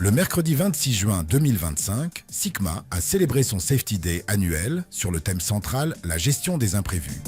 Le mercredi 26 juin 2025, SICMA a célébré son Safety Day annuel sur le thème central « La gestion des imprévus ».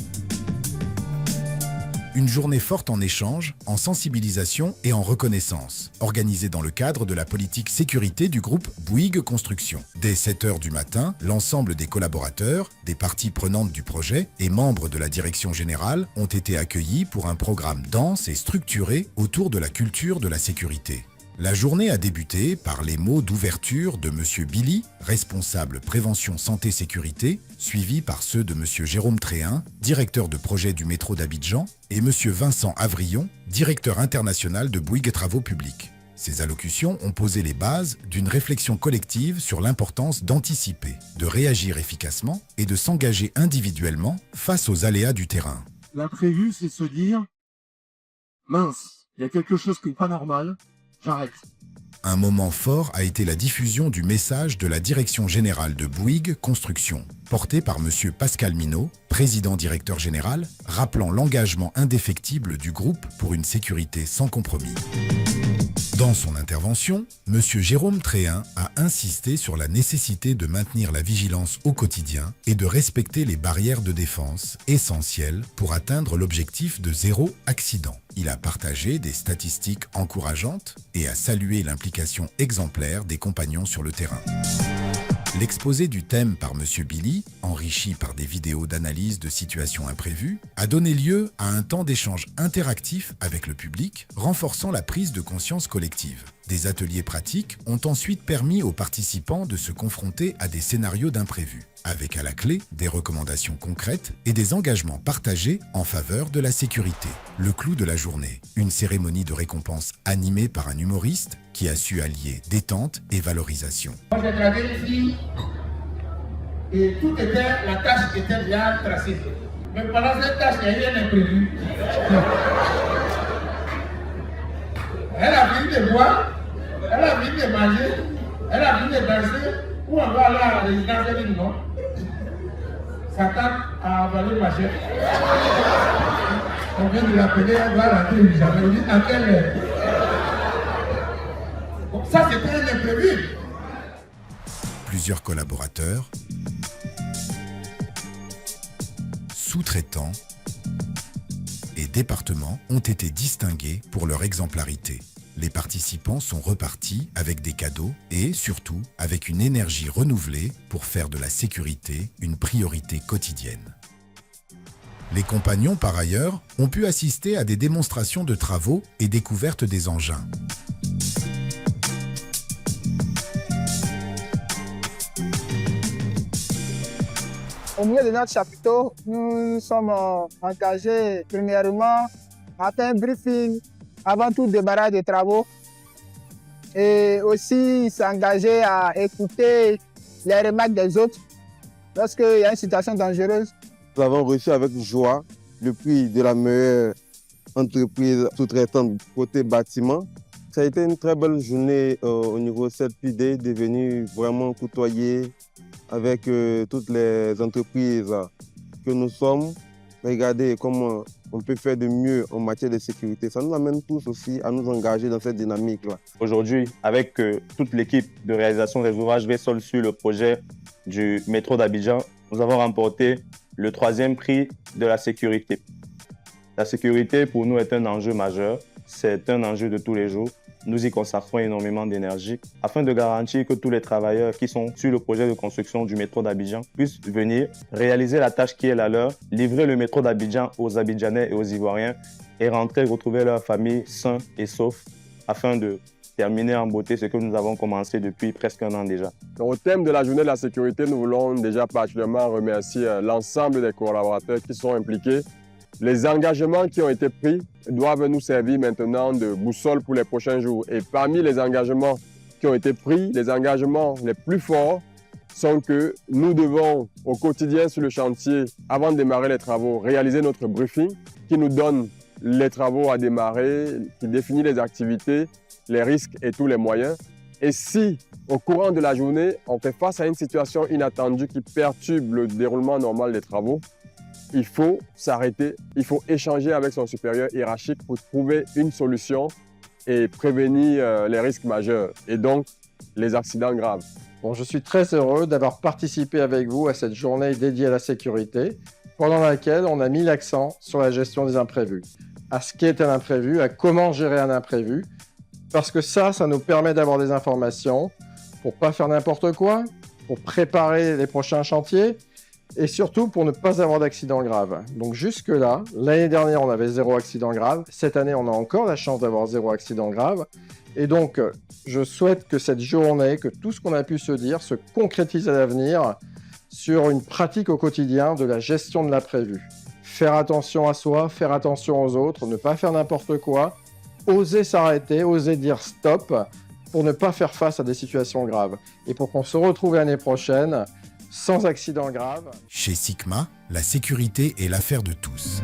Une journée forte en échange, en sensibilisation et en reconnaissance, organisée dans le cadre de la politique sécurité du groupe Bouygues Construction. Dès 7 h du matin, l'ensemble des collaborateurs, des parties prenantes du projet et membres de la direction générale ont été accueillis pour un programme dense et structuré autour de la culture de la sécurité. La journée a débuté par les mots d'ouverture de M. Billy, responsable prévention santé-sécurité, suivi par ceux de M. Jérôme Tréhin, directeur de projet du métro d'Abidjan, et M. Vincent Avrillon, directeur international de Bouygues Travaux Publics. Ces allocutions ont posé les bases d'une réflexion collective sur l'importance d'anticiper, de réagir efficacement et de s'engager individuellement face aux aléas du terrain. L'imprévu, c'est se dire « mince, il y a quelque chose qui n'est pas normal ». J'arrête. Un moment fort a été la diffusion du message de la Direction Générale de Bouygues Construction, porté par M. Pascal Minot, président-directeur général, rappelant l'engagement indéfectible du groupe pour une sécurité sans compromis. Dans son intervention, M. Jérôme Tréhin a insisté sur la nécessité de maintenir la vigilance au quotidien et de respecter les barrières de défense essentielles pour atteindre l'objectif de zéro accident. Il a partagé des statistiques encourageantes et a salué l'implication exemplaire des compagnons sur le terrain. L'exposé du thème par M. Billy, enrichi par des vidéos d'analyse de situations imprévues, a donné lieu à un temps d'échange interactif avec le public, renforçant la prise de conscience collective. Des ateliers pratiques ont ensuite permis aux participants de se confronter à des scénarios d'imprévus, avec à la clé des recommandations concrètes et des engagements partagés en faveur de la sécurité. Le clou de la journée, une cérémonie de récompense animée par un humoriste qui a su allier détente et valorisation. Moi j'ai travaillé ici et la tâche était bien tracée. Mais pendant cette tâche, il y a eu un imprévu. Elle a fini de boire, elle a fini de manger, elle a fini de danser, ou on va aller à la résidence, elle dit non. Satan a avalé ma chef. On vient de l'appeler, elle va rentrer au pyjama. On dit à quelle heure? Bon, ça c'était un imprévu. Plusieurs collaborateurs, sous-traitants et départements ont été distingués pour leur exemplarité. Les participants sont repartis avec des cadeaux et, surtout, avec une énergie renouvelée pour faire de la sécurité une priorité quotidienne. Les compagnons, par ailleurs, ont pu assister à des démonstrations de travaux et découvertes des engins. Au milieu de notre chapiteau, nous sommes engagés premièrement à faire un briefing avant tout démarrage des travaux et aussi s'engager à écouter les remarques des autres lorsqu'il y a une situation dangereuse. Nous avons reçu avec joie le prix de la meilleure entreprise sous-traitante côté bâtiment. Ça a été une très belle journée au niveau de cette idée de venir vraiment côtoyer avec toutes les entreprises que nous sommes. Regardez comment on peut faire de mieux en matière de sécurité. Ça nous amène tous aussi à nous engager dans cette dynamique-là. Aujourd'hui, avec toute l'équipe de réalisation des ouvrages Vessol sur le projet du métro d'Abidjan, nous avons remporté le 3e prix de la sécurité. La sécurité, pour nous, est un enjeu majeur. C'est un enjeu de tous les jours. Nous y consacrons énormément d'énergie afin de garantir que tous les travailleurs qui sont sur le projet de construction du métro d'Abidjan puissent venir réaliser la tâche qui est la leur, livrer le métro d'Abidjan aux Abidjanais et aux Ivoiriens et rentrer retrouver leur famille sains et saufs afin de terminer en beauté ce que nous avons commencé depuis presque un an déjà. Au thème de la journée de la sécurité, nous voulons déjà particulièrement remercier l'ensemble des collaborateurs qui sont impliqués. Les engagements qui ont été pris doivent nous servir maintenant de boussole pour les prochains jours. Et parmi les engagements qui ont été pris, les engagements les plus forts sont que nous devons au quotidien sur le chantier, avant de démarrer les travaux, réaliser notre briefing qui nous donne les travaux à démarrer, qui définit les activités, les risques et tous les moyens. Et si, au courant de la journée, on fait face à une situation inattendue qui perturbe le déroulement normal des travaux, il faut s'arrêter, il faut échanger avec son supérieur hiérarchique pour trouver une solution et prévenir les risques majeurs. Et donc, les accidents graves. Bon, je suis très heureux d'avoir participé avec vous à cette journée dédiée à la sécurité, pendant laquelle on a mis l'accent sur la gestion des imprévus, à ce qu'est un imprévu, à comment gérer un imprévu, parce que ça nous permet d'avoir des informations pour pas faire n'importe quoi, pour préparer les prochains chantiers, et surtout pour ne pas avoir d'accident grave. Donc jusque-là, l'année dernière, on avait 0 accident grave. Cette année, on a encore la chance d'avoir 0 accident grave. Et donc, je souhaite que cette journée, que tout ce qu'on a pu se dire, se concrétise à l'avenir sur une pratique au quotidien de la gestion de l'imprévu. Faire attention à soi, faire attention aux autres, ne pas faire n'importe quoi, oser s'arrêter, oser dire stop pour ne pas faire face à des situations graves. Et pour qu'on se retrouve l'année prochaine sans accident grave. Chez Sigma, la sécurité est l'affaire de tous.